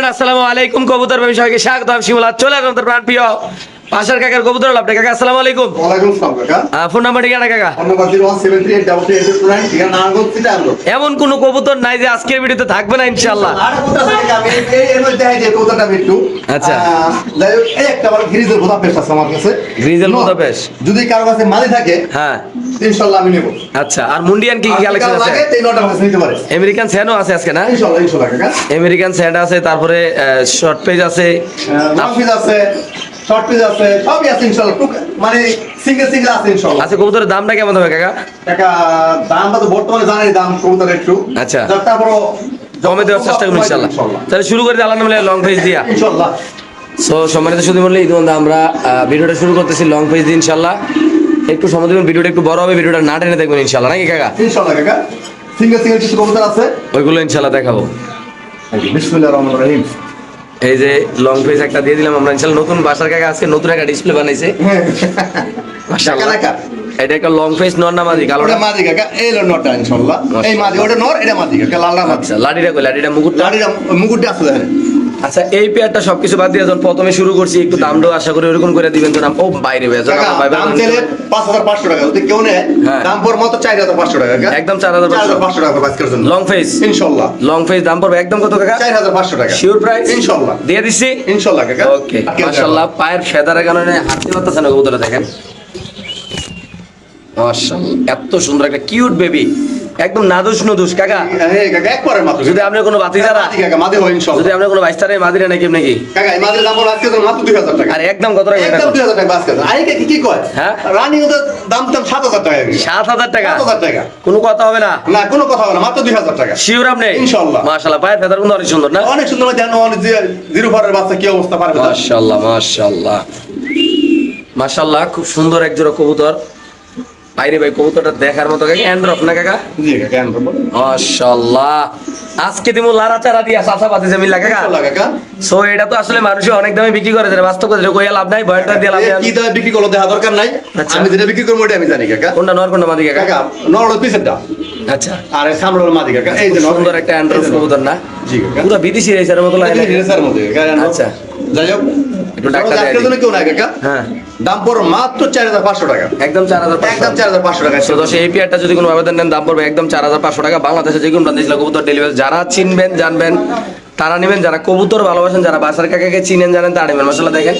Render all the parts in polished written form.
Everyone আসসালামু আলাইকুম কবুতর প্রেমী সবাইকে স্বাগত। আমি শিমুল। চলে আসলাম তোর প্রাণ প্রিয় পাশার কাকার কবুতর আপনি। কাকা আসসালামু আলাইকুম। ওয়ালাইকুম আসসালাম কাকা। ফোন নাম্বার ঠিকানা কাকা? ফোন নাম্বার 017388829 ঠিকানা নারায়ণগঞ্জ চিটাগং। এমন কোন কবুতর নাই যে আজকের ভিডিওতে থাকবে না ইনশাআল্লাহ। আর কবুতর আছে কাকা, আমি এর মধ্যে দেখাই যে কবুতরটা আমি একটু আচ্ছা। যাই হোক, এই একটা আমার গ্রিজেল বুদাপেস্ট আছে আমার কাছে। Grizzle Budapest? যদি কারো কাছে মাদি থাকে হ্যাঁ ইনশাআল্লাহ আমি নেব। আচ্ছা। আর মুন্ডিয়ান কি কি কালেকশন আছে? লাগে এই নটা কাছে নিতে পারে। আমেরিকান স্যান্ডও আছে আজকে না? ইনশাআল্লাহ ইনশাআল্লাহ কাকা। আমেরিকান স্যান্ড আছে, তারপরে শর্ট পেজ আছে, লং পিস আছে, শর্ট পিস আছে, সবই আছে ইনশাআল্লাহ। মানে সিঙ্গেল সিঙ্গেল আছে ইনশাআল্লাহ। আচ্ছা। কবুতরের দামটা কেমন হবে কাকা? কাকা দামটা তো বর্তমানে জানেন দাম কবুতরের একটু। আচ্ছা। তারপরও কমে দেওয়ার চেষ্টা করুন ইনশাআল্লাহ। তাহলে শুরু করে দিই আল্লাহর নামে লং পেজ দিয়া ইনশাআল্লাহ। সো সম্মানিত সুধী মণ্ডলী, ইতিমধ্যে আমরা ভিডিওটা শুরু করতেছি লং পেজ দিয়ে ইনশাআল্লাহ। একটু সময় দেবেন, ভিডিওটা একটু বড় হবে, ভিডিওটা না টেনে দেখবেন ইনশাআল্লাহ, নাকি কাকা? ইনশাআল্লাহ কাকা। সিঙ্গেল সিঙ্গেল কিছু কবুতর আছে, ওইগুলো ইনশাআল্লাহ দেখাবো। বিসমিল্লাহির রহমানির রহিম। এই যে লং পেজ একটা দিয়ে দিলাম আমরা ইনশাআল্লাহ। নতুন বাসার কাকা আজকে নতুন একটা ডিসপ্লে বানাইছে মাশাআল্লাহ। কাকা এটা একটা লং পেজ নর না মাদি? কালোটা ওটা মাদি কাকা, এই হলো নরটা ইনশাআল্লাহ। এই মাদি, ওটা নর, এটা মাদি কাকা, লালরা মাদি। আচ্ছা। লাডিটা কই? লাডিটা মুকুটটা? লাড়িটা মুকুটটা আছে দেখেন। আচ্ছা। এই পেয়ারটা সবকিছু বাদ দিয়ে যখন প্রথমে শুরু করছি, একটু দামটাও আশা করি ওরকম করে দিবেন তো। নাম ও বাইরে ভাই কাকা দাম চাইলে 5500 টাকা, যদি কেউ নেয় হ্যাঁ। দাম পড়বে মাত্র 4500 টাকা কাকা। একদম 4500 টাকা বাস করার জন্য লং পেজ। ইনশাআল্লাহ লং পেজ দাম পড়বে একদম কত কাকা? 4500 টাকা শিওর প্রাইস ইনশাআল্লাহ। দিয়ে দিচ্ছি ইনশাআল্লাহ কাকা। ওকে। মাশাআল্লাহ। পায়ের ফেদারের কারণে হাঁটতে পারতেছে না কবুতরটা, দেখেন মাশাআল্লাহ। এত সুন্দর একটা কিউট বেবি, একদম নাদুস নুদুস কাকা। এই কাকা একবারে মাত্র। যদি আপনি কোনো বাতিজারা, মাদি কাকা, মাদি হয় ইনশাআল্লাহ। যদি আপনি কোনো বাইস্তারে মাদিরা নাকি নাকি কাকা এই মাদির দাম পড়বে আজকে তো মাত্র 2000 টাকা। আর একদম কত টাকা? একদম 2000 টাকা বাস করার। আই কি কয়? হ্যাঁ। রানিং ওদের দাম 7000 টাকা। 7000 টাকা? 7000 টাকা। কোনো কথা হবে না? না কোনো কথা হবে না, মাত্র 2000 টাকা। শিওর আপনি? ইনশাআল্লাহ। মাশাআল্লাহ। পায়ের ফেদার কিন্তু অনেক সুন্দর না? অনেক সুন্দর। জানো অনেক জিরো ফারের বাচ্চা কি অবস্থা পারবে না। মাশাআল্লাহ মাশাআল্লাহ মাশাআল্লাহ। খুব সুন্দর এক জোড়া কবুতর। বাইরে ভাই কবুতরটা দেখার মতো কাকা। অ্যান্ড্রফ না কাকা? জি কাকা এন্ড বল। মাশাআল্লাহ। আজকে দিমু লারা চারা দিয়া সাসা পাতে জমিলা কাকা। ইনশাআল্লাহ কাকা। সো এটা তো আসলে মানুষে অনেক দামে বিক্রি করে দেয়, বাস্তব কথা কইয়া লাভ নাই, বয়টা দিয়ে লাভ নাই। কি দামে বিক্রি করলো দেখা দরকার নাই। আচ্ছা। আমি যেটা বিক্রি করবো ওটা আমি জানি কাকা। কোনটা নর কোনটা মাদি কাকা? কাকা নরল পিসেরটা আচ্ছা। আর সামনে হলো মাদি কাকা। এই যে নর। সুন্দর একটা অ্যান্ড্রফ কবুতর না? জি কাকা। পুরো বিদেশি রেসারের মতো লাগে। রেসার মধ্যে কাকা। আচ্ছা। যাই হোক একটু টাকা দেয়। আজকের জন্য কেউ নাই কাকা। হ্যাঁ। দাম পড়বে মাত্র 4500 টাকা। একদম 4500। একদম 4500 টাকা। তো দশ এই পেয়ারটা যদি কোনো আবেদন নেন দাম পড়বে একদম 4500 টাকা। বাংলাদেশে যে কোনো প্রান্তে কবুতর ডেলিভারি। যারা চিনবেন জানবেন তারা নেবেন, যারা কবুতর ভালোবাসেন, যারা বাসার কাকাকে চিনেন জানেন তারা নেবেন। মাশাআল্লাহ দেখেন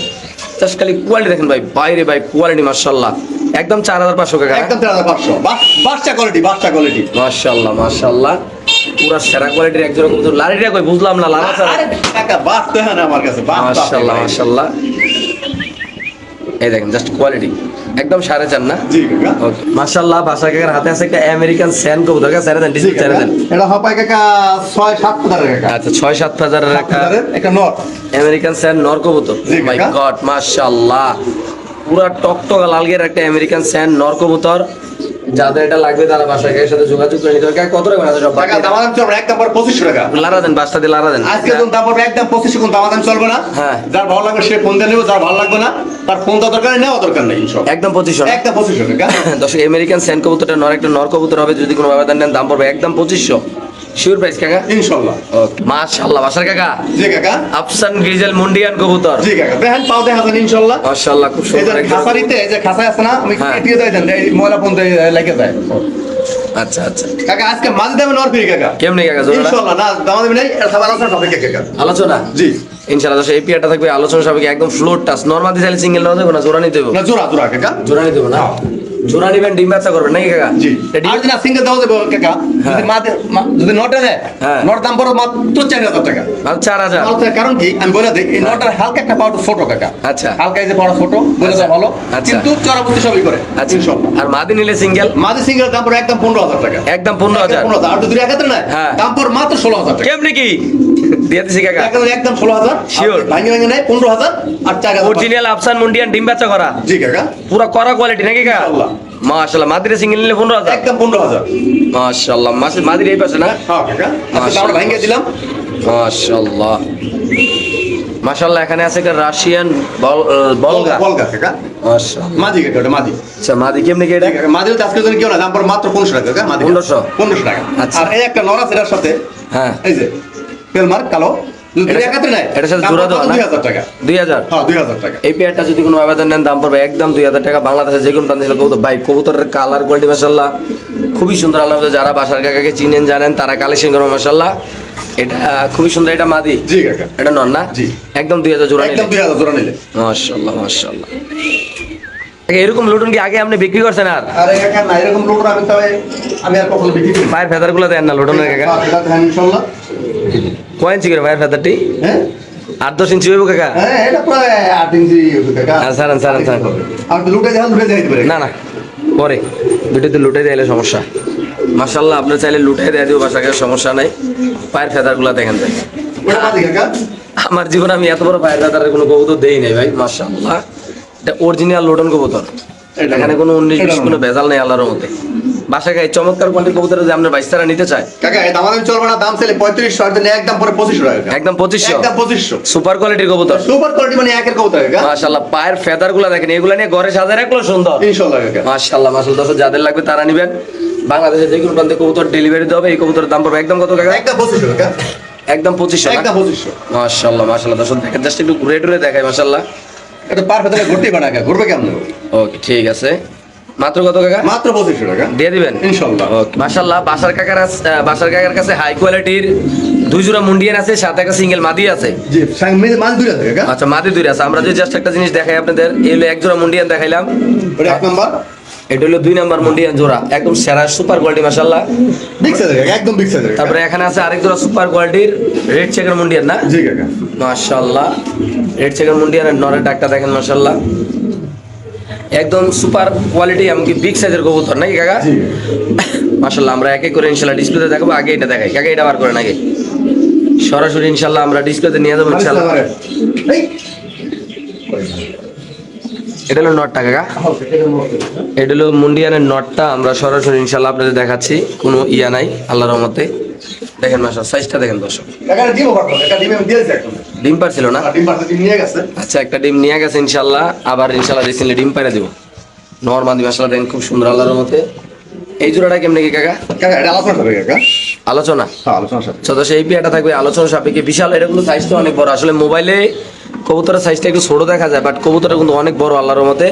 জাস্ট খালি কোয়ালিটি দেখেন ভাই, বাইরে ভাই কোয়ালিটি মাশাআল্লাহ। একদম 4500 টাকা। একদম 4500। বাচ্চা কোয়ালিটি, বাচ্চা কোয়ালিটি। মাশাআল্লাহ মাশাআল্লাহ। পুরো সেরা কোয়ালিটির এক জোড়া কবুতর। লারিটা কই বুঝলাম না? লারা ছাড়া? আরে কাকা বাস তো হ্যাঁ না আমার কাছে। বাস মাশাআল্লাহ মাশাআল্লাহ। এই দেখেন জাস্ট কোয়ালিটি একদম 4.5 না? জি কাকা। ওকে মাশাআল্লাহ। বাসা কাকার হাতে আছে একটা আমেরিকান স্যান্ড কবুতর। কাকা ছেড়ে দেন, ডিসপ্লে ছেড়ে দেন। এটা হবে কাকা 6-7 হাজার টাকা। আচ্ছা 6-7 হাজারের একটা একটা নট আমেরিকান স্যান্ড নর কবুতর। জি মাই কাকা। গড মাশাআল্লাহ। পুরা টকটকা লালগের একটা আমেরিকান স্যান্ড নর কবুতর। যাদের এটা লাগবে তারা বাসায় কাকার সাথে যোগাযোগ করে নিতে হবে। কাকা কত টাকা আছে সব? টাকা দামাদাম চলবে না, একদম পর 2500 টাকা। লারা দেন, বাসটা দিয়ে লারা দেন। আজকে যখন দাম পড়বে একদম 2500, কোন দামাদাম চলবে না। হ্যাঁ। যার ভালো লাগবে সে ফোন দিয়ে নেবে, যার ভালো লাগবে না তার ফোন দেওয়া দরকার নেই, নেওয়া দরকার নেই সব। একদম 2500 না? একদম 2500 টাকা। দর্শক আমেরিকান স্যান্ড কবুতরটা নর একটা নর কবুতর হবে। যদি কোনো আবেদন নেন দাম পড়বে একদম 2500। শিওর প্রাইস কাকা? ইনশাআল্লাহ। ওকে মাশাআল্লাহ। বাসার কাকা জি কাকা। আফসান গ্রিজেল মুন্ডিয়ান কবুতর। জি কাকা। দেখেন পাও দেখা যান ইনশাআল্লাহ। মাশাআল্লাহ খুব এই সুন্দর যে একটা। খাসারিতে এই যে খাসায় আছে না, আমি হ্যাঁ। এটিয়ে দেই দেন, এই ময়লা ফোন দিয়ে লাগে যায়। আচ্ছা আচ্ছা। কাকা আজকে মাঝে দামে নর ফ্রি কাকা। কেমনে কাকা জোড়াটা? ইনশাআল্লাহ। না দামাদামি নাই, এটা সব আলোচনা হবে কাকা। আলোচনা? জি ইনশাআল্লাহ। দর্শক এই পেয়ারটা থাকবে আলোচনা সাপেক্ষে একদম ফ্লোর টাচ। নরমালি চাইলে সিঙ্গেল নেওয়া যাবে না? জোড়া নিতে হবে? না জোড়া জোড়া কাকা। জোড়া নিতে হবে না? জোড়া নিবেন, ডিম বাচ্চা করবেন নাকি কাকা? জি। রেডি? আর যদি না সিঙ্গেল দাও দেবো কাকা, যদি যদি নটা দেয়, হ্যাঁ। নট দাম পড়ো মাত্র 4000 টাকা। মাত্র 4000? কারণ কি আমি বলে দিই, এই নটার হালকা একটা পাউডার ছোট কাকা। আচ্ছা। হালকা এই যে বড় ছোট বলে আচ্ছা। দেওয়া ভালো, আচ্ছা। কিন্তু চড়াপতি সবই করে। আচ্ছা। ইনশাআল্লাহ। আর মাদি নিলে সিঙ্গেল? মাঝে সিঙ্গেল দাম পড়ে একদম 15000 টাকা। একদম 15000? 15000। আর যদি একাত্তর না হ্যাঁ। দাম পড়ে মাত্র 16000 টাকা। কেমনে কি দিয়ে দিছি কাকা? একদম 16000। Sure? ভাঙে ভাঙে নেয় 15000 আর 4000। অরিজিনাল আফসান মুন্ডিয়ান ডিম বাচ্চা করা? জি কাকা। পুরো করা কোয়ালিটি নাকি কাকা? ইনশাআল্লাহ। মাশাআল্লাহ। মাদিরে সিঙ্গেল নিলে 15000? একদম 15000। মাশাআল্লাহ। মাদির এই পাশে না? হ্যাঁ কাকা। আজকে মাশাআল্লাহ। দামটা ভাঙিয়ে দিলাম। মাশাআল্লাহ মাশাআল্লাহ। এখানে আছে একটা রাশিয়ান বলগা। বলগা কাকা। মাশাআল্লাহ। মাঝি কাকা, ওটা মাঝি। আচ্ছা মাদি কেমনে কি এটা? মাঝে আজকের জন্য কেউ না, দাম পড়ে মাত্র 1500 টাকা কাকা। মাঝি 1500? 1500 টাকা। আচ্ছা। আর এই একটা নর আছে এটার সাথে, হ্যাঁ। এই যে পেলমার্ক কালো, যদি একাত্রে নেয় এটার সাথে জোড়া দেওয়া না? 2000 টাকা। 2000। হ্যাঁ 2000 টাকা। এই পেয়ারটা যদি কোনো আবেদন নেন দাম পড়বে একদম 2000 টাকা। বাংলাদেশে যে কোনো প্রান্তে ছিল কবুতর ভাই, কবুতরের কালার কোয়ালিটি মাশাআল্লাহ খুবই সুন্দর। আলহামদুলিল্লাহ যারা বাসার কাকাকে চিনেন জানেন তারা কালেকশন করবে মাশাআল্লাহ। এটা খুবই সুন্দর। এটা মাদি, জি কাকা। এটা নন না? জি। একদম 2000 জোড়া নিলে। একদম 2000 জোড়া নিলে। মাশাআল্লাহ মাশাআল্লাহ। এরকম লুটন কি আগে আপনি বিক্রি করছেন? আর আরে কাকা না, এরকম লোড আমি আর কখনো বিক্রি করি না। পায়ের ফেদার গুলো দেন না লুটনের কাকা? এটা দেন ইনশাআল্লাহ। কয় ইঞ্চি করে পায়ের ফেদারটি? হ্যাঁ 8-10 ইঞ্চি হইব কাকা? হ্যাঁ এটা প্রায় 8 ইঞ্চি হবে কাকা। ছাড়েন ছাড়েন ছাড়েন। আর লুটে যাইতে পারে। না না পরে ভিডিওতে লুটে দিলে সমস্যা। মাশাআল্লাহ আপনি চাইলে লুটে দিয়ে দিও বাসাকে, সমস্যা নাই। পায়ের ফেদার গুলা দেখেন ভাই। ওটা মাদি কাকা। আমার জীবনে আমি এত বড় পায়ের ফেদারের কোনো কবুতর দেই নাই ভাই। মাশাআল্লাহ এটা অরিজিনাল লোডন কবুতর। এখানে কোনো 19-20 কোনো ভেজাল নেই আল্লাহর মধ্যে। বাসায় এই চমৎকার কোয়ালিটির কবুতর যদি আপনার 22 টাকা নিতে চায় কাকা এই দাম চলবে না, দাম চাইলে 3500 আর দিলে একদম পরে 2500 টাকা। একদম 2500। একদম 2500। সুপার কোয়ালিটির কবুতর, সুপার কোয়ালিটি মানে একের কবুতর কাকা। মাশাআল্লাহ পায়ের ফেদার গুলা দেখেন, এগুলা নিয়ে ঘরে সাজায় রাখলো সুন্দর ইনশাআল্লাহ কাকা। মাশাআল্লাহ মাশাআল্লাহ। দর্শক যাদের লাগবে তারা নিবেন। বাংলাদেশে যে কোনো প্রান্তে কবুতর ডেলিভারি দেবে। এই কবুতরের দাম পড়বে একদম কত টাকা? একদম 2500 টাকা। একদম 2500 না? একদম 2500। মাশাআল্লাহ মাশাআল্লাহ। দর্শক দেখেন জাস্ট একটু ঘুরে টুরে দেখায় মাশাআল্লাহ। এটা পার ফেদারে ঘুরতেই পারে কাকা, ঘুরবে কেমন? ওকে ঠিক আছে। মাত্র কত টাকা? মাত্র 2500 টাকা দিয়ে দিবেন ইনশাআল্লাহ। ওকে মাশাআল্লাহ। বাসার কাকার কাছে হাই কোয়ালিটির 2 জোড়া মুন্ডিয়ান আছে, সাথে একটা সিঙ্গেল মাদি আছে। জি সামনে মাল দুইটা থাকে কাকা। আচ্ছা মাদি 2 আছে। আমরা যদি জাস্ট একটা জিনিস দেখাই আপনাদের, এই হলো এক জোড়া মুন্ডিয়ান দেখাইলাম। ওটা এক নাম্বার। এটা হলো 2 নাম্বার মুন্ডিয়ান জোড়া, একদম সেরা সুপার কোয়ালিটি মাশাআল্লাহ। বিগ সাইজ কাকা, একদম বিগ সাইজ। তারপরে এখানে আছে আরেক জোড়া সুপার কোয়ালিটির রেড চেকার মুন্ডিয়ান না? জি কাকা। মাশাআল্লাহ রেড চেকার মুন্ডিয়ানের নরের ডাকটা দেখেন মাশাআল্লাহ, একদম সুপার কোয়ালিটি, এমনকি বিগ সাইজের কবুতর নাকি কাকা? জি মাশাআল্লাহ আমরা এক এক করে ইনশাআল্লাহ ডিসপ্লেতে দেখাবো। আগে এটা দেখাই কাকা, এটা বার করেন আগে। সরাসরি ইনশাআল্লাহ আমরা ডিসপ্লেতে নিয়ে যাবো ইনশাআল্লাহ। এই এটা হলো নটটা কাকা, এটা হলো মুন্ডিয়ানের নটটা। আমরা সরাসরি ইনশাআল্লাহ আপনাদের দেখাচ্ছি, কোনো ইয়া নাই আল্লাহর রহমতে। দেখেন মাশাআল্লাহ সাইজটা দেখেন দর্শক। কাকা ডিম ওভার করে, কাকা ডিম আমি দিয়েছি এখন। ডিম পারছিল না? ডিম পারতে ডিম নিয়ে গেছে। আচ্ছা একটা ডিম নিয়ে গেছে ইনশাআল্লাহ, আবার ইনশাআল্লাহ রিসেন্টলি ডিম পাইরা দিব। নরমাদি মাশাআল্লাহ দেখেন খুব সুন্দর আল্লাহর রহমতে। এই জোড়াটা কেমনে কি কাকা? কাকা এটা আলোচনা হবে কাকা। আলোচনা? হ্যাঁ আলোচনা সাথে। তো সেই পিয়াটা থাকবে আলোচনা সাপেক্ষে। বিশাল, এটা কিন্তু সাইজটা অনেক বড়। আসলে মোবাইলে কবুতরের সাইজটা একটু ছোট দেখা যায়, বাট কবুতরটা কিন্তু অনেক বড় আল্লাহর রহমতে।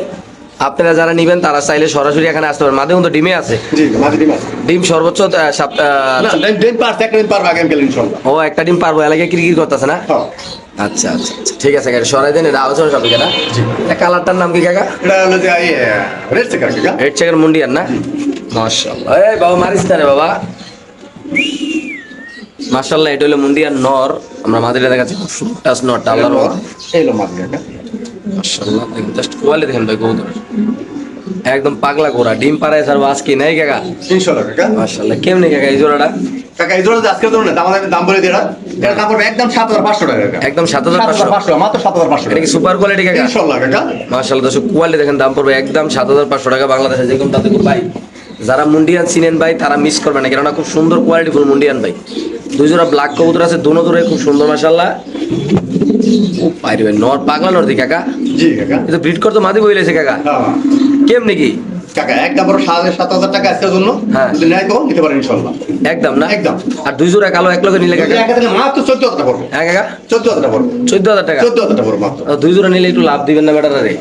আপনারা যারা নিবেন তারা চাইলে সরাসরি এখানে আসতে পারেন। মাঝে মধ্যে ডিমে আছে, জি মাঝে ডিম আছে। ডিম সর্বোচ্চ না ডিম পারতে একটা ডিম পারবে আগে আমি গেলে ইনশাআল্লাহ। ও একটা ডিম পারবো, এলাকায় কিরকির করতেছে না? হ্যাঁ আচ্ছা আচ্ছা আচ্ছা ঠিক আছে কাকা, সরাই দেন। এটা আলোচনা সাপেক্ষে না? জি। এটা কালারটার নাম কি কাকা? এটা হলো যে রেড চেকার কাকা। রেড চেকার মুন্ডিয়ান না? মাশাআল্লাহ। এই বাবা মারিস না রে বাবা। মাশাআল্লাহ এটা হলো মুন্ডিয়ান নর। আমরা মাদিরা দেখাচ্ছি, খুব সুন্দর টাচ নরটা আল্লাহর রহমতে। এই হলো মাঝে কাকা। মাশাআল্লাহ দেখেন জাস্ট কোয়ালিটি দেখেন ভাই কবুতরের, একদম পাগলা ঘোড়া। ডিম পাড়ায় স্যার আজকে নাই কাকা? ইনশাআল্লাহ কাকা। মাশাআল্লাহ। কেমনে কাকা এই জোড়াটা? কাকা এই জোড়া আজকে ধরুন দাম বলে দিরা। এর দাম পড়বে একদম 7500 টাকা কাকা। একদম 7500? 7500 মাত্র 7500 এটা টাকা। কি সুপার কোয়ালিটি কাকা? ইনশাআল্লাহ কাকা। মাশাআল্লাহ দর্শক কোয়ালিটি দেখেন, দাম পড়বে একদম 7500 টাকা। বাংলাদেশে যে কোনো তাতে ভাই যারা মুন্ডিয়ান চিনেন ভাই তারা মিস করবে না, কেননা খুব সুন্দর কোয়ালিটি ফুল মুন্ডিয়ান ভাই। 2 জোড়া ব্ল্যাক কবুতর আছে, দোনো জোড়াই খুব সুন্দর মাশাআল্লাহ। ও পাইরে ভাই নর, পাগলা নর দি কাকা। জি কাকা। এটা ব্রিড করতে মাদি বইলেছে কাকা। হ্যাঁ কেমনে কি কাকা একদম বড় 7000 টাকা আজকের জন্য। হ্যাঁ। যদি নেয় তো নিতে পারেন ইনশাআল্লাহ। একদম না? একদম। আর 2 জোড়া কালো এক লগে নিলে কাকা? একা দিলে মাত্র 14000 টাকা পড়বে। হ্যাঁ কাকা 14000 টাকা পড়বে। 14000 টাকা? 14000 টাকা পড়বে মাত্র। 2 জোড়া নিলে একটু লাভ দিবেন না বেটারা রে?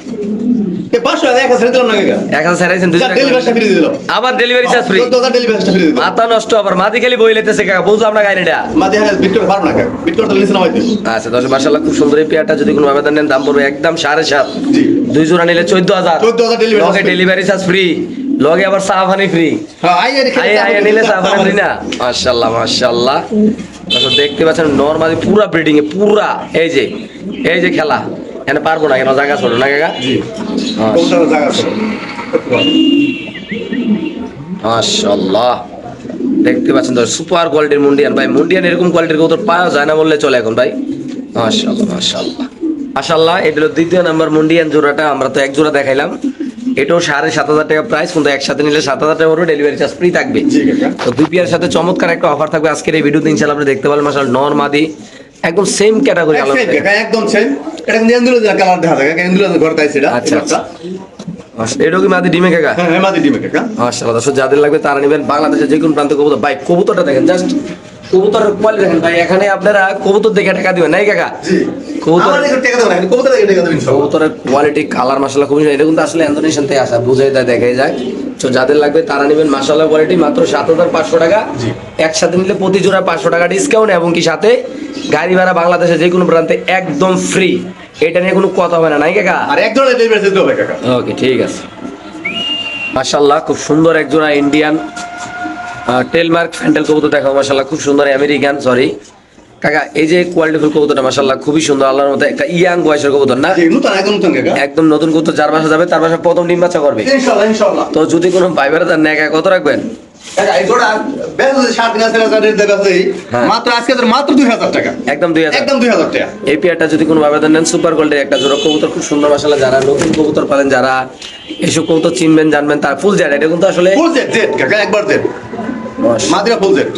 এই 500 টাকা ছেড়ে দিলাম না কাকা। 1000 ছাড়াইছেন 2 জোড়া, ডেলিভারি ফ্রি দিয়ে দিলাম। আবার delivery charge free? 14000 delivery free দিয়ে দিলাম। মাথা নষ্ট। আবার মাদি খালি বই লেতেছে কাকা, বুঝছো আমরা গাইনিটা? মাঝে হাজার বিট করতে পারবো না কাকা। বিট করতে লিসেন হইতে। আচ্ছা দর্শক মাশাআল্লাহ খুব সুন্দর এই পেয়ারটা। যদি কোনো আবেদন নেন দাম পড়বে একদম 7.5। জি 2 জোড়া নিলে 14000। 14000 ডেলিভারি লগে ডেলিভারি চার্জ ফ্রি, লগে আবার চা পানি ফ্রি। হ্যাঁ আইয়া নিলে চা পানি ফ্রি না? মাশাআল্লাহ মাশাআল্লাহ। দর্শক দেখতে পাচ্ছেন নরমালি পুরা ব্রিডিং এ পুরা। এই যে খেলা এখানে পারবো না কেন, জায়গা ছোট না কাকা? জি কোনটা জায়গা আছে? মাশাআল্লাহ দেখতে পাচ্ছেন তো সুপার কোয়ালিটির মুন্ডিয়ান ভাই। মুন্ডিয়ান এরকম কোয়ালিটির কবুতর পাওয়া যায় না বললে চলে এখন ভাই। মাশাআল্লাহ মাশাআল্লাহ মাশাআল্লাহ। এটা হলো 2য় নাম্বার মুন্ডিয়ান জোড়াটা। আমরা তো এক জোড়া দেখাইলাম, এটাও 7500 টাকা প্রাইস, কিন্তু একসাথে নিলে 7000 টাকা পড়বে, ডেলিভারি চার্জ ফ্রি থাকবে। জি কাকা। তো 2 পেয়ার সাথে চমৎকার একটা অফার থাকবে আজকের এই ভিডিওতে ইনশাআল্লাহ আপনি দেখতে পারবেন। মাশাআল্লাহ নর মাদি একদম সেম ক্যাটাগরি আলাদা। একদম সেম। এটা নেন্দুলে কালার দেখা যায় কাকা। নেন্দুলে ঘর তাইছে এটা। আচ্ছা আচ্ছা। এটাও কি মাদি ডিমে কাকা? হ্যাঁ মাদি ডিমে কাকা। মাশাআল্লাহ দর্শক যাদের লাগবে তারা নেবেন। বাংলাদেশের যে কোনো প্রান্ত কবুতর ভাই, কবুতরটা দেখেন জাস্ট কবুতরের কোয়ালিটি দেখেন ভাই, এখানে আপনারা কবুতর দেখে টাকা দিবেন নাই কাকা? জি কবুতর আমার দিকে টাকা দেবেন না, কবুতর দিকে টাকা দেবেন ইনশাআল্লাহ। কবুতরের কোয়ালিটি কালার মাশাআল্লাহ খুবই সুন্দর। এটা কিন্তু আসলে ইন্দোনেশিয়ান থেকে আসা, বুঝাই যায় দেখাই যায়। তো যাদের লাগবে তারা নেবেন। মাশাআল্লাহ কোয়ালিটি মাত্র 7,500 টাকা। জি। একসাথে নিলে প্রতি জোড়া 500 টাকা ডিসকাউন্ট এবং কি সাথে গাড়ি ভাড়া বাংলাদেশের যে কোনো প্রান্তে একদম ফ্রি। এটা নিয়ে কোনো কথা হবে না নাই কাকা? আর এক জোড়া ডেলিভারি দিতে হবে কাকা। ওকে ঠিক আছে। মাশাআল্লাহ খুব সুন্দর এক জোড়া ইন্ডিয়ান টেলমার্ক ফ্যান্টেল কবুতর দেখাও। মাশাআল্লাহ খুব সুন্দর আমেরিকান, সরি কাকা, এই যে কোয়ালিটিফুল কবুতরটা মাশাআল্লাহ খুবই সুন্দর, আল্লাহর মতো একটা ইয়াং বয়সের কবুতর না? জি নতুন, একদম নতুন কাকা। একদম নতুন কবুতর, যার বাসা যাবে তার বাসা প্রথম ডিম বাচ্চা করবে। ইনশাআল্লাহ ইনশাআল্লাহ। তো যদি কোনো ভাই বেড়া তার নেকা কত রাখবেন? কাকা এই জোড়া বেচে 3,500 রেট দেবে আছে হ্যাঁ। মাত্র আজকে মাত্র 2,000 টাকা। একদম 2,000। একদম 2,000 টাকা। এই পেয়ারটা যদি কোনো ভাবে নেন সুপার গোল্ডের একটা জোড়া কবুতর, খুব সুন্দর মাশাআল্লাহ। যারা নতুন কবুতর পালেন, যারা এসব কবুতর চিনবেন জানবেন, তার ফুল জেড। এটা কিন্তু আসলে ফুল জেড জেড কাকা, একবার জেড মাদিরা ফুল জেড।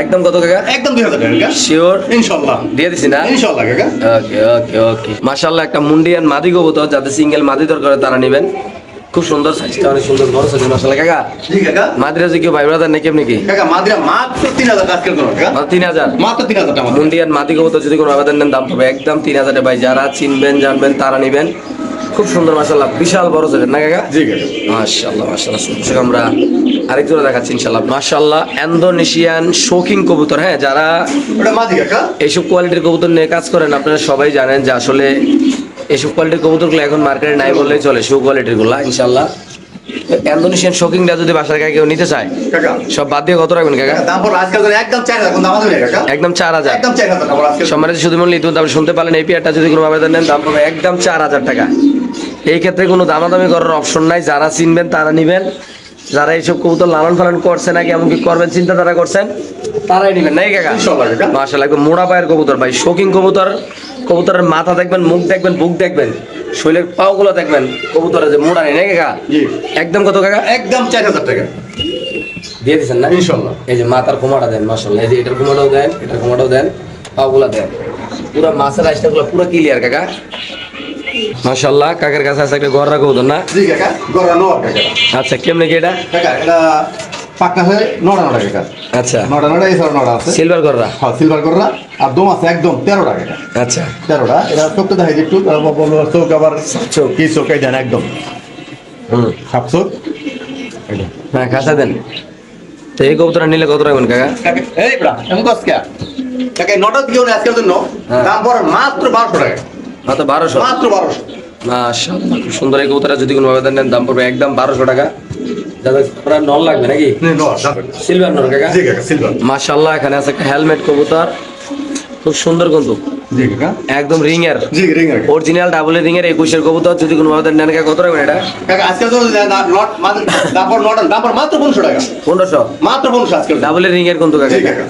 একদম কত কাকা? একদম 2,000 টাকা কাকা। শিওর ইনশাআল্লাহ দিয়ে দিছি না? ইনশাআল্লাহ কাকা। ওকে ওকে ওকে। মাশাআল্লাহ একটা মুন্ডিয়ান মাদি কবুতর, যাদের সিঙ্গেল মাদি দরকার হয় তারা নেবেন। খুব সুন্দর সাইজটা, অনেক সুন্দর বড় সাইজ মাশাআল্লাহ কাকা। জি কাকা। মাদিরা যে কেউ ভাই ব্রাদার নাকি আপনি কি? কাকা মাদিরা মাত্র 3,000 টাকা আজকের জন্য কাকা। 3,000 মাত্র 3,000 টাকা। মুন্ডিয়ান মাদি কবুতর যদি কোনো আবেদন নেন দাম পাবে একদম 3,000 ভাই। যারা চিনবেন জানবেন তারা নেবেন। খুব সুন্দর মাশাআল্লাহ, বিশাল বড় সাইজের না কাকা? জি কাকা। মাশাআল্লাহ মাশাআল্লাহ। দর্শক আমরা আরেক জোড়া দেখাচ্ছি ইনশাআল্লাহ। মাশাআল্লাহ ইন্দোনেশিয়ান শৌখিন কবুতর। হ্যাঁ, যারা ওটা মাদি কাকা। এইসব কোয়ালিটির কবুতর নিয়ে কাজ করেন আপনারা সবাই জানেন যে আসলে এইসব কোয়ালিটির কবুতরগুলো এখন মার্কেটে নাই বললেই চলে, শো কোয়ালিটির গুলা ইনশাআল্লাহ। ইন্দোনেশিয়ান শৌখিনটা যদি বাসার গায়ে কেউ নিতে চায়, কাকা সব বাদ দিয়ে কত রাখবেন কাকা? দাম পড়লো আজকের জন্য একদম 4,000 কোন দাম হবে না কাকা। একদম 4,000। একদম 4,000 টাকা আজকে। সম্মানিত শুধু মূল্য ইতিমধ্যে আপনি শুনতে পারলেন, এই পেয়ারটা যদি কোনো আবেদন নেন দাম পাবে একদম 4,000 টাকা। এই ক্ষেত্রে কোনো দামাদামি করার অপশন নাই। যারা চিনবেন তারা নিবেন, যারা এইসব কবুতর লালন পালন করছে নাকি এমনকি করবেন চিন্তাধারা করছেন তারাই নিবেন নাই কাকা? ইনশাআল্লাহ কাকা। মাশাআল্লাহ একদম মোড়া পায়ের কবুতর ভাই, শৌখিন কবুতর। কবুতরের মাথা দেখবেন, মুখ দেখবেন, বুক দেখবেন, শরীরের পাওগুলো দেখবেন, কবুতরের যে মোড়া নেই না কাকা? জি। একদম কত কাকা? একদম 4,000 টাকা। দিয়ে দিচ্ছেন না? ইনশাআল্লাহ। এই যে মাথার ঘুমাটা দেন মাশাআল্লাহ, এই যে এটার ঘুমাটাও দেন, এটার ঘুমাটাও দেন, পাওগুলো দেন, পুরো মাছের আইসটাগুলো পুরো ক্লিয়ার কাকা। মাশাআল্লাহ কাকার কাছে আছে একটা গররা কবুতর না? জি কাকা, গড়া নোয়া কাকা। আচ্ছা কেমনে কি এটা? কাকা এটা পাকা হয়ে নড়া নড়া কাকা। আচ্ছা নড়া নড়া এছাড়া নড়া আছে। সিলভার গররা। হ্যাঁ সিলভার গড়া। আর দম আছে একদম 13 টাকা কাকা। আচ্ছা 13টা। এটা চোখটা দেখাই যে একটু, তারপর বলবো চোখ আবার চোখ। কি চোখাই দেন একদম হুম, সাপ চোখ একদম। হ্যাঁ কাঁচা দেন। তো এই কবুতরটা নিলে কত রাখবেন কাকা? কাকা এই বড়া এমন কস কে কাকা এই নটা দিও না আজকের জন্য। হ্যাঁ। দাম পড়ে মাত্র 1200 টাকা। মাত্র 1200। মাত্র 1200। মাশাআল্লাহ খুব সুন্দর এই কবুতরটা যদি কোনো আবেদন নেন দাম পড়বে একদম 1200 টাকা। যাদের আপনার নল লাগবে নাকি? নট সিলভার নর কাকা? জি কাকা সিলভার। মাশাআল্লাহ এখানে আছে একটা হেলমেট কবুতর, খুব সুন্দর কিন্তু জি কাকা। একদম রিং এর জি রিং আর অরিজিনাল ডাবল রিং এর 21 কবুতর যদি কোনো আবেদন নেন কাকা কত রাখবেন এটা? কাকা আজকের জন্য নট মাত্র দাম পড়ে নট দাম পড়ে মাত্র 1500 টাকা। 1500 মাত্র 1500 আজকের জন্য। ডাবল রিং এর কিন্তু কাকা? জি কাকা।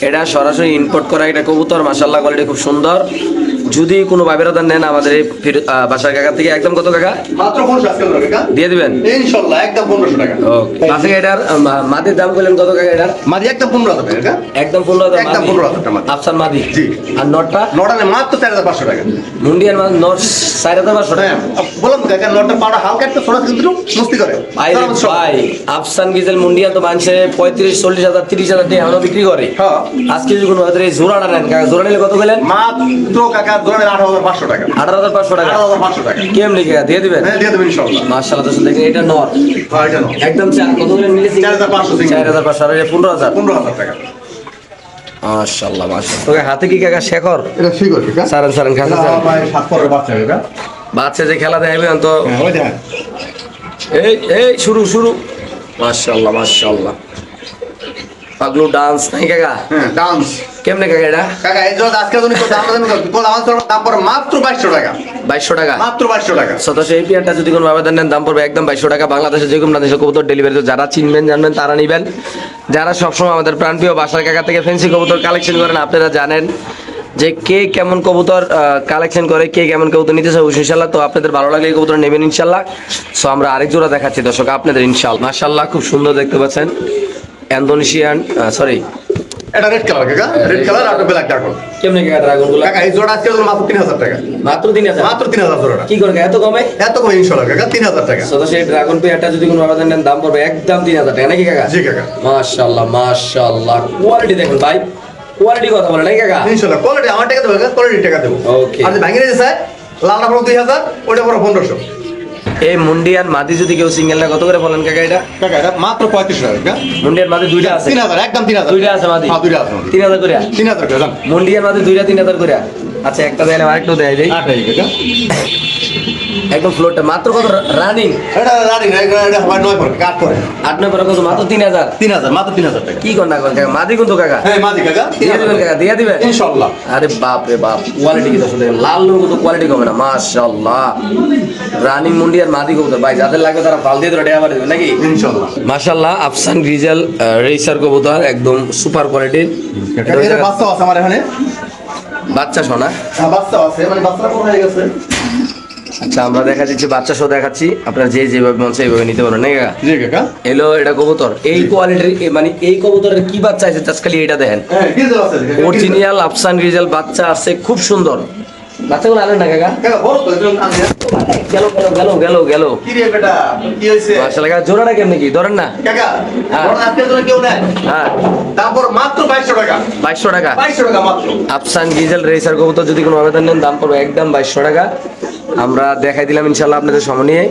এটা সরাসরি ইম্পোর্ট করা একটা কবুতর, মাশাআল্লাহ কোয়ালিটি খুব সুন্দর। যদি কোনো ভাইবেরাদার নেন আমাদের এই বাসার কাকা থেকে একদম কত কাকা মাত্র 1500 আজকের জন্য কাকা। দিয়ে দিবেন? ইনশাআল্লাহ একদম 1500 টাকা। ওকে। বাসে এটার মাটির দাম বললেন কত কাকা এটার? মাদি একদম 15,000 টাকা কাকা। একদম 15,000 একদম 15,000 টাকা মাদি। আফসান মাদি। জি। আর নটটা? নটালে মাত্র 4,500 টাকা। মুন্ডিয়ান মাছ নট 4,500 টাকা। হ্যাঁ বললাম তো কাকা নটটা পাউডার হালকা একটু ছোট কিন্তু মস্তি করে। ভাই রে ভাই, আফসান গিজেল মুন্ডিয়ান তো মানছে 35-40,000 30,000 দিয়ে এখনো বিক্রি করে। হ্যাঁ। আজকে যদি কোনো এই জোড়াটা নেন কাকা, জোড়া নিলে কত বলেন? মাত্র কাকা ধরেন 8,500 টাকা। 18,500 টাকা। 8,500 টাকা। কেমনি কাকা দিয়ে দিবেন? হ্যাঁ দিয়ে দেবেন ইনশাআল্লাহ। মাশাআল্লাহ দর্শক দেখেন এটা নর হ্যাঁ এটা নাও। একদম কত বলেন নিলে? 4,500 4,500 আর এটা 15,000। 15,000 টাকা। মাশাআল্লাহ মাশাআল্লাহ। তোকে হাতে কি কাকা শেখর? এটা ঠিক আছে কাকা। সারেন সারেন খাসা এটা সারেন। ভাই 7 পরের বাচ্চা কাকা। বাচ্চা যে খেলা দেখাবে তো হ্যাঁ ওই দেখেন। এই এই শুরু শুরু। মাশাআল্লাহ মাশাআল্লাহ। পাগলু ডান্স নাই কাকা? হ্যাঁ ডান্স। কেমনে কাকা এটা? কাকা এই জন্য আজকে যদি দাম দাম পড়ে মাত্র 2200 টাকা। 2200 টাকা। মাত্র 2200 টাকা। সতাশি এই পেয়ারটা যদি কোনো আবেদন নেন দাম পড়বে একদম 2200 টাকা। বাংলাদেশে যে কোনো দেশে কবুতর ডেলিভারি, যারা চিনবেন জানবেন তারা নিবেন। যারা সবসময় আমাদের প্রাণপ্রিয় বাসার কাকা থেকে ফেন্সি কবুতর কালেকশন করেন আপনারা জানেন যে কে কেমন কবুতর কালেকশন করে, কে কেমন কবুতর নিতে চায় ইনশাল্লাহ। তো আপনাদের ভালো লাগলে এই কবুতর নেবেন ইনশাল্লাহ। সো আমরা আরেক জোড়া দেখাচ্ছি দর্শক আপনাদের ইনশাল্লাহ। মাশাআল্লাহ খুব সুন্দর দেখতে পাচ্ছেন ইন্দোনেশিয়ান সরি এটা রেড কালার কাকা। রেড কালার আর ব্ল্যাক ড্রাগন। কেমনে কাকা ড্রাগন গুলো? কাকা এই জোড়া আজকে মাত্র 3,000 টাকা। মাত্র 3,000? মাত্র 3,000 জোড়া। কি করে এত কমে? এত কম ইনশাআল্লাহ কাকা 3,000 টাকা। সতাশি এই ড্রাগন পেয়ারটা যদি কোনো আবেদন নেন দাম পড়বে একদম 3,000 টাকা নাকি কাকা? জি কাকা। মাশাআল্লাহ মাশাআল্লাহ কোয়ালিটি দেখুন ভাই, কোয়ালিটি কথা বলে নাই কাকা? ইনশাল্লাহ কোয়ালিটি আমার টাকা দেবো, কোয়ালিটি টাকা দেবো। Okay. আর ভাঙিয়ে দিয়েছে স্যার, লালটা পড়ো 2000, ওটা পড়ো 1500। এই মুন্ডিয়ান মাদি যদি কেউ সিঙ্গেল না কত করে বলেন কাকা এটা? কাকা এটা মাত্র 3500 টাকা। মুন্ডিয়ান মাদি দুইটা আছে? 3000, একদম 3000। দুইটা আছে মাদি? হ্যাঁ, দুইটা আছে। 3000 করে? 3000 টাকা দাম। মুন্ডিয়ান মাদি দুইটা 3000 করে? আচ্ছা একটা দেয় আরেকটু দেয় দেই। আটাই কাকা। একদম ফ্লোরটা মাত্র কত রানিং? এটা রানি না, এটা হয় 9 পড়ে, 8 পড়ে। 8 9 কত? মাত্র 3000? 3000, মাত্র 3000 টাকা। কি কর না কর কাকা? মাদি কিন্তু কাকা হ্যাঁ, মাদি কাকা। দিয়ে দিবেন কাকা? দিয়ে দিবেন ইনশাআল্লাহ। আরে বাপ রে বাপ, কোয়ালিটি কি আসলে লাল লোক তো কোয়ালিটি কমে না মাশাআল্লাহ। রানিং মুন্ডিয়ার মাদি কবুতর ভাই, যাদের লাগবে তারা ফাল দিয়ে ধরে দেয়া পারে নাকি? ইনশাআল্লাহ। মাশাআল্লাহ আফসান গ্রিজেল রেসার কবুতর একদম সুপার কোয়ালিটির। এর বাচ্চা আছে আমার এখানে। বাচ্চা সোনা? হ্যাঁ, বাচ্চা আছে, মানে বাচ্চাটা বড় হয়ে গেছে। আচ্ছা আমরা দেখা যাচ্ছে বাচ্চা সহ দেখাচ্ছি, আপনারা যে যেভাবে মন চায় এইভাবে নিতে পারেন নাকি কাকা? জি কাকা। এলো এটা কবুতর এই কোয়ালিটির, মানে এই কবুতরের কি বাচ্চা আছে জাস্ট খালি এটা দেখেন। হ্যাঁ, ডিজেল আছে কাকা। অরিজিনাল আফসান গ্রিজেল বাচ্চা আছে, খুব সুন্দর। বাচ্চাগুলো আনেন না কাকা? কাকা বড় তো, এরকম কান দিয়ে। গেল গেল গেল গেল গেল। কি রে বেটা, কি হইছে? মাশাআল্লাহ কাকা, জোড়াটা কেমনে কি ধরেন না? কাকা, হ্যাঁ। বড় আজকের জন্য কেউ নাই। হ্যাঁ তারপর মাত্র 2200 টাকা। 2200 টাকা। 2200 টাকা মাত্র। আফসান গ্রিজেল রেসার কবুতর যদি কোনো আবেদন নেন দাম পড়বে একদম 2200 টাকা। আমরা দেখাই দিলাম ইনশাআল্লাহ আপনাদের সামনে নিয়ে,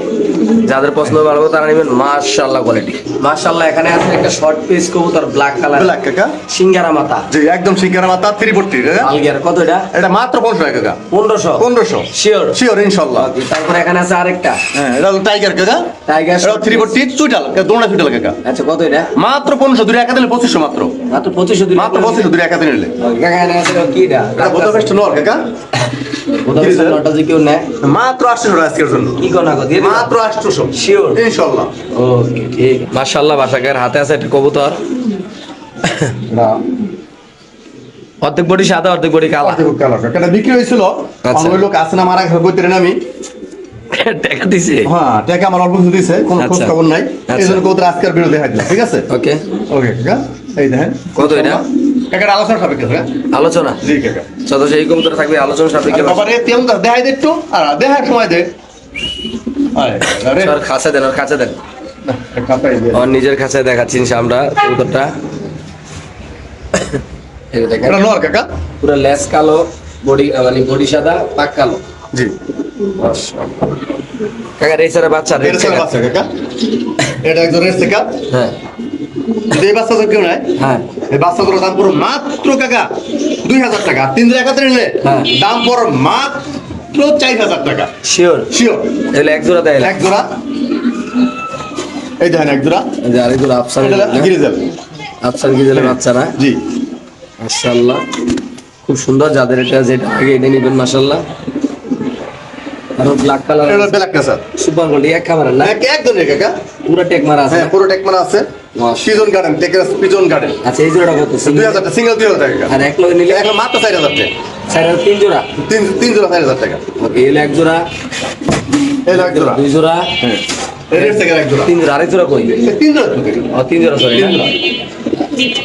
যাদের পছন্দ ভালো হবে তারা নেবেন। মাশাআল্লাহ কোয়ালিটি মাশাআল্লাহ। এখানে আছে একটা শর্ট পিস কবুতর ব্ল্যাক কালার, ব্ল্যাক কাকা। সিঙ্গারা মাথা, জি একদম শিকারা মাথা 340 কাকা। আলগিয়ার কত এটা? এটা মাত্র 1500 টাকা কাকা। 1500? 1500 শিওর? শিওর ইনশাআল্লাহ। তারপরে এখানে আছে আরেকটা হ্যাঁ, এটা হলো টাইগার কাকা। টাইগার এটা 340 চুইটাল, দোনা চুইটাল কাকা। আচ্ছা কত এটা? মাত্র 1500, দুই একা দিলে 2500 মাত্র। মাত্র 2500 দিন? মাত্র 2500, দুই একা দিলে নিলে। কাকা এখানে আছে কি এটা? এটা বোধবেষ্ট নর কাকা। বোধহয় নটা যে কেউ নেয় মাত্র 800 টাকা আজকের জন্য। কি কোনা গো দিয়ে দিবেন? মাত্র 800 শিওর? ইনশাআল্লাহ। ওকে ঠিক। মাশাআল্লাহ বাসাকার হাতে আছে একটা কবুতর, অর্ধেক বডি সাদা অর্ধেক বডি কালা। দেখো কালার কাকা, এটা বিক্রি হয়েছিল। আচ্ছা। আমার লোক আছে না মারা কইতে রেন আমি। টাকা দিছে? হ্যাঁ, টাকা আমার অল্প কিছু দিছে, কোনো খোঁজ আচ্ছা। খবর নাই। আচ্ছা। এইজন্য কবুতর আজকের ভিডিও দেখাই দিলাম, ঠিক আছে? ওকে ওকে কাকা, এই দেখেন। কত এটা? কাকা এটা আলোচনা সাপেক্ষে কাকা। আলোচনা? জি কাকা। সদা সেই কবুতর থাকবে আলোচনা সাপেক্ষে। বাবারে তেল দা দেখাই দে একটু, আর দেখার সময় দে। আরে আরে আর খাঁচা দেন, আর খাঁচা দেন। না, খাতাই দে। আর নিজের খাঁচায় দেখাচ্ছি আমরা কবুতরটা। এই দেখেন এটা নর কাকা। পুরো লেস কালো, বডি মানে বডি সাদা, পাক কালো। জি। কাকা রেসারের বাচ্চা এটা ছেলে বাচ্চা কাকা। এটা একজন রেস কাকা। হ্যাঁ যদি এই বাচ্চা তো কেউ নাই, হ্যাঁ এই বাচ্চাগুলোর দাম পুরো মাত্র কাকা 2000 টাকা। 3 দিন একাত্রে নিলে হ্যাঁ। দাম পুরো মাত্র 4000 টাকা। শিওর? শিওর। এগুলো এক জোড়া দেয়? এক জোড়া। এই দেখেন এক জোড়া। এই যে আরেক জোড়া আফসান এটা গিরিজাল। আফসান গিজেলের বাচ্চা না? জি। মাশাআল্লাহ খুব সুন্দর। যাদের এটা যেটা আগে এটা নেবেন মাশাআল্লাহ। আর ব্ল্যাক কালার এটা ব্ল্যাক কাসা। সুপার গোল্ড এক খামারের না? একদম রে কাকা। পুরো টেক মারা আছে? হ্যাঁ, পুরো টেক মারা আছে। মাশাআল্লাহ। পিজন গার্ডেন, টেকের পিজন গার্ডেন। আচ্ছা এই জোড়াটা কত? 2000 টাকা সিঙ্গেল 2000 টাকা কাকা। আর এক লগে নিলে? এখন মাত্র 4000 টাকা। সাইডের তিন জোড়া? তিন জোড়া 4000 টাকা। ওকে এলো এক জোড়া, এই এক জোড়া। দুই জোড়া, হ্যাঁ। এর থেকে এক জোড়া। তিন জোড়া। আরেক জোড়া কই? এই তিন জোড়া তো কাকা। ও তিন জোড়া সরি। তিন জোড়া।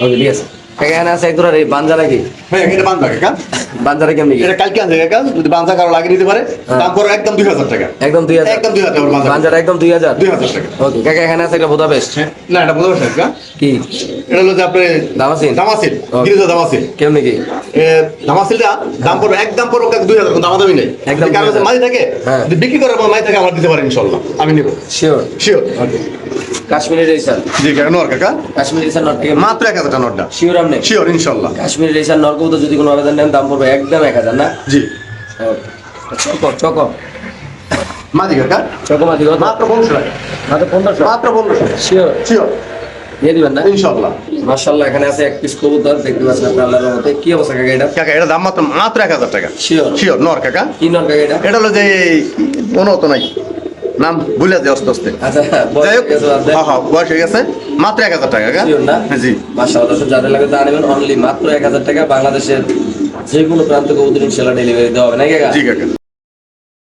ওকে ঠিক আছে কাকা। এখানে আছে এক জোড়া এই বানজারা কি? হ্যাঁ, এটা বান্দা কাকা। বানজারা কেমনি কি? এটা কালকে আনছে কাকা, যদি বান্দা কারো লাগিয়ে দিতে পারে দাম পড়ে একদম 2000 টাকা। একদম 2000? একদম 2000 টাকা বান্দা। বানজারা একদম 2000? 2000 টাকা। ওকে কাকা এখানে আছে একটা বোদা বেস্ট। হ্যাঁ, না এটা বলবো না কাকা। কি এটা হলো যে আপনি দামাসিন? দামাসিল, Okay. গিরিজা দামাসিল। কেমনি কি? দামাসিলটা দাম পড়বে একদম পড়বে 2000, কোনো দামাদামি নেই। একদম কারণ 2000 মাঝে থাকে, হ্যাঁ। যদি বিক্রি করে মাঝে থাকে আমার দিতে পারেন ইনশাআল্লাহ, আমি নিব। শিওর? শিওর। ওকে কাশ্মীরি রেসার? জি কাকা, নর কাকা। কাশ্মীরি রেসার নট থেকে মাত্র 1000 টাকা নটটা। শিওর? আপনি শিওর ইনশাআল্লাহ। কাশ্মীরি রেসার নর কবুতর যদি কোনো আবেদন নেন দাম পড়বে একদম 1000 না? জি। চকো চকো মাদি কাকা। চকো মাদি কত? মাত্র 1500 টাকা। মাত্র 1500? মাত্র 1500। শিওর? শিওর দিয়ে দিবেন না? ইনশাআল্লাহ। মাশাআল্লাহ এখানে আছে এক পিস কবুতর দেখতে পাচ্ছেন আপনারা আল্লাহর রহমতে। কি অবস্থা কাকা এটা? কাকা এটা দাম মাত্র 1000 টাকা। শিওর? শিওর নর কাকা। কি নর কাকা এটা? এটা হলো যে কোনো তো নাই, নাম ভুলে যায় আস্তে আস্তে। আচ্ছা বয়স যাই হোক, হয়ে গেছে বাদ দেন। হ্যাঁ হ্যাঁ, বয়স হয়ে গেছে। মাত্র 1000 টাকা কাকা। শিওর না? হ্যাঁ, জি। মাশাআল্লাহ যাদের লাগে তা নেবেন অনলি মাত্র 1000 টাকা। বাংলাদেশের যে কোনো প্রান্ত কবুতর ইনশাআল্লাহ ডেলিভারি দেওয়া হবে নাকি কাকা? জি কাকা।